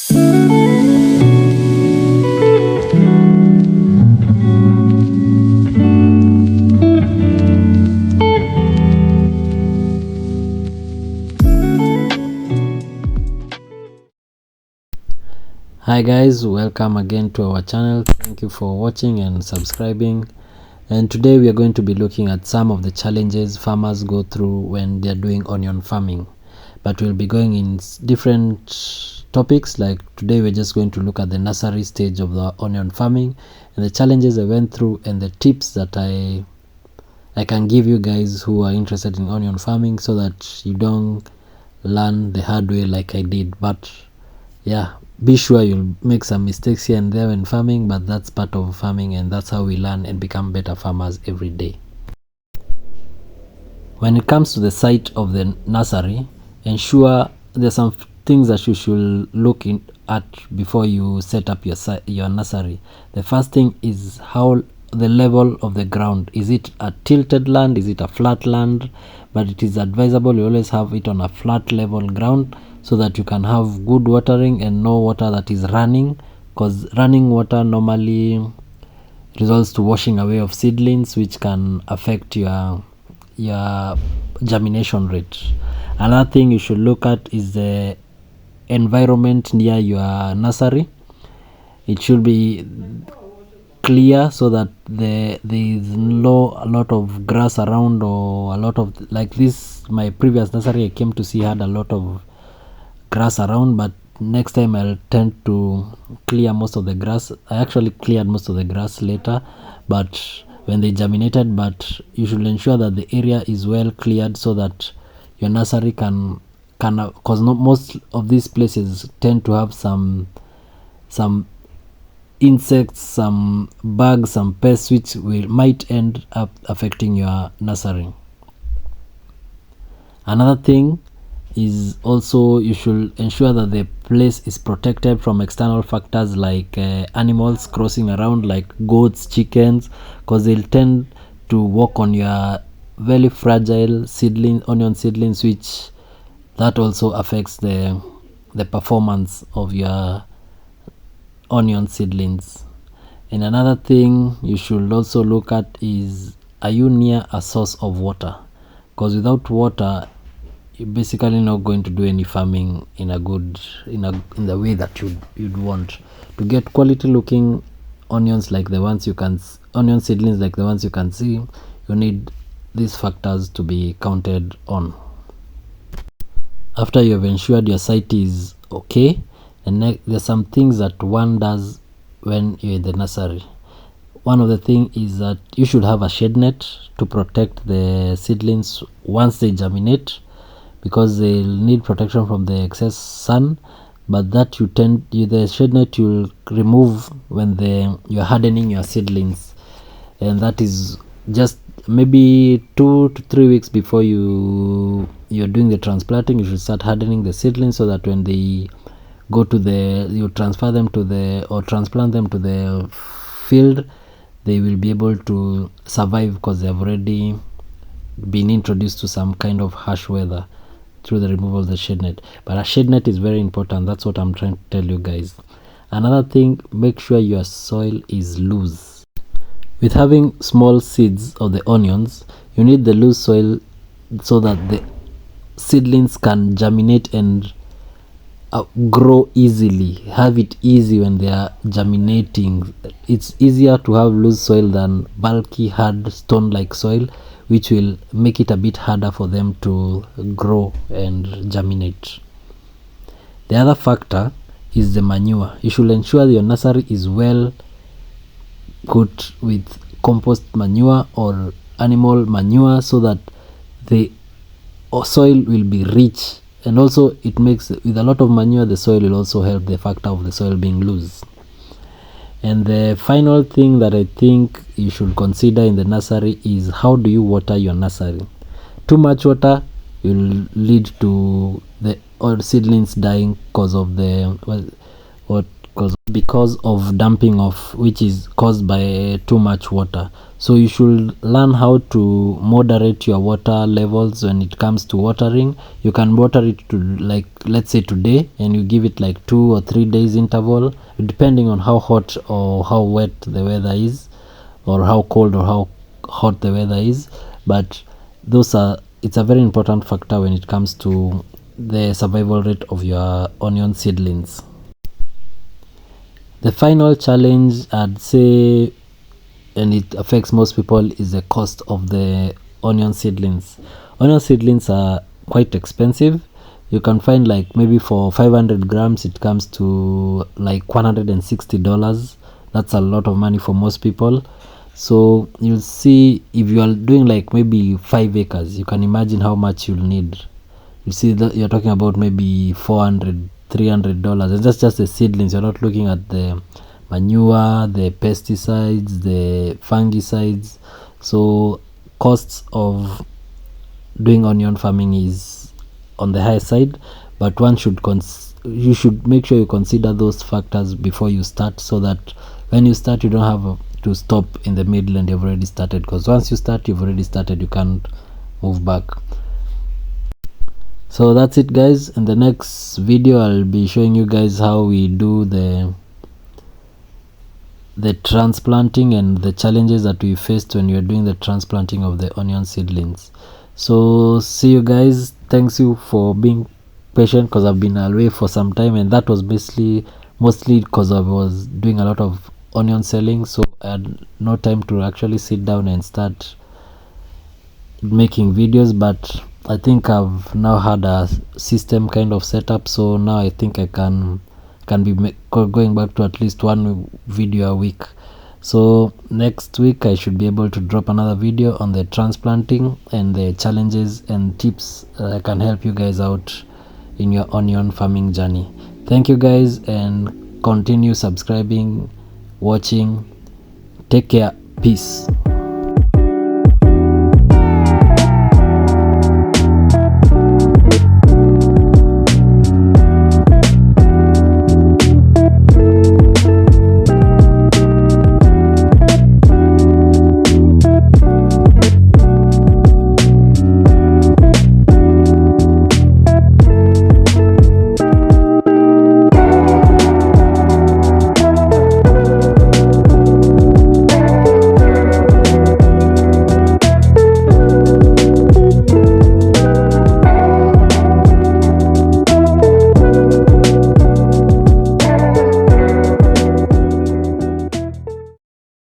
Hi guys, welcome again to our channel. Thank you for watching and subscribing. And today we are going to be looking at some of the challenges farmers go through when they are doing onion farming, but we'll be going in different topics. Like today we're just going to look at the nursery stage of the onion farming and the challenges I went through and the tips that I can give you guys who are interested in onion farming, so that you don't learn the hard way like I did. But yeah, be sure you'll make some mistakes here and there when farming, but that's part of farming and that's how we learn and become better farmers every day. When it comes to the site of the nursery, ensure there's some things that you should look at before you set up your nursery. The first thing is how the level of the ground. Is it a tilted land? Is it a flat land? But it is advisable you always have it on a flat level ground, so that you can have good watering and no water that is running, because running water normally results to washing away of seedlings, which can affect your germination rate. Another thing you should look at is the environment near your nursery. It should be clear so that there is a lot of grass around, or a lot of, like this, my previous nursery I came to see had a lot of grass around, but next time I'll tend to clear most of the grass. I actually cleared most of the grass later, but when they germinated. But you should ensure that the area is well cleared so that your nursery can because most of these places tend to have some insects, some bugs, some pests, which might end up affecting your nursery. Another thing is also you should ensure that the place is protected from external factors like animals crossing around, like goats, chickens, because they'll tend to walk on your very fragile onion seedlings, which that also affects the performance of your onion seedlings. And another thing you should also look at is, are you near a source of water? Because without water, you're basically not going to do any farming in the way that you'd want to get quality looking onions like the ones you can onion seedlings like the ones you can see. You need these factors to be counted on. After you have ensured your site is okay, and there's some things that one does when you're in the nursery. One of the things is that you should have a shade net to protect the seedlings once they germinate, because they'll need protection from the excess sun. But that the shade net you'll remove when you're hardening your seedlings, and that is just maybe 2 to 3 weeks before you're doing the transplanting. You should start hardening the seedlings so that when they go to you transfer them or transplant them to the field, they will be able to survive, because they have already been introduced to some kind of harsh weather through the removal of the shade net. But a shade net is very important. That's what I'm trying to tell you guys. Another thing, make sure your soil is loose. With having small seeds of the onions, you need the loose soil so that the seedlings can germinate and grow easily, have it easy when they are germinating. It's easier to have loose soil than bulky, hard, stone like soil, which will make it a bit harder for them to grow and germinate. The other factor is the manure. You should ensure your nursery is well put with compost manure or animal manure, so that the soil will be rich. And also it makes, with a lot of manure, the soil will also help the factor of the soil being loose. And the final thing that I think you should consider in the nursery is, how do you water your nursery? Too much water will lead to the seedlings dying because of because of dumping of which is caused by too much water. So you should learn how to moderate your water levels when it comes to watering. You can water it to, like, let's say today, and you give it like 2 or 3 days interval, depending on how hot or how wet the weather is, or how cold or how hot the weather is. But it's a very important factor when it comes to the survival rate of your onion seedlings. The final challenge, I'd say, and it affects most people, is the cost of the onion seedlings. Onion seedlings are quite expensive. You can find, like, maybe for 500 grams it comes to like $160. That's a lot of money for most people. So you'll see, if you are doing like maybe 5 acres, you can imagine how much you'll need. You see that you're talking about maybe $400-300, and that's just the seedlings. You're not looking at the manure, the pesticides, the fungicides. So costs of doing onion farming is on the high side, but you should make sure you consider those factors before you start, so that when you start you don't have to stop in the middle and you've already started, because once you start, you've already started, you can't move back. So that's it, guys. In the next video I'll be showing you guys how we do the transplanting and the challenges that we faced when you're doing the transplanting of the onion seedlings. So see you guys. Thanks you for being patient, because I've been away for some time, and that was mostly because I was doing a lot of onion selling, so I had no time to actually sit down and start making videos. But I think I've now had a system kind of setup, so now I think I can be going back to at least one video a week. So next week I should be able to drop another video on the transplanting and the challenges and tips that can help you guys out in your onion farming journey. Thank you guys, and continue subscribing, watching. Take care. Peace.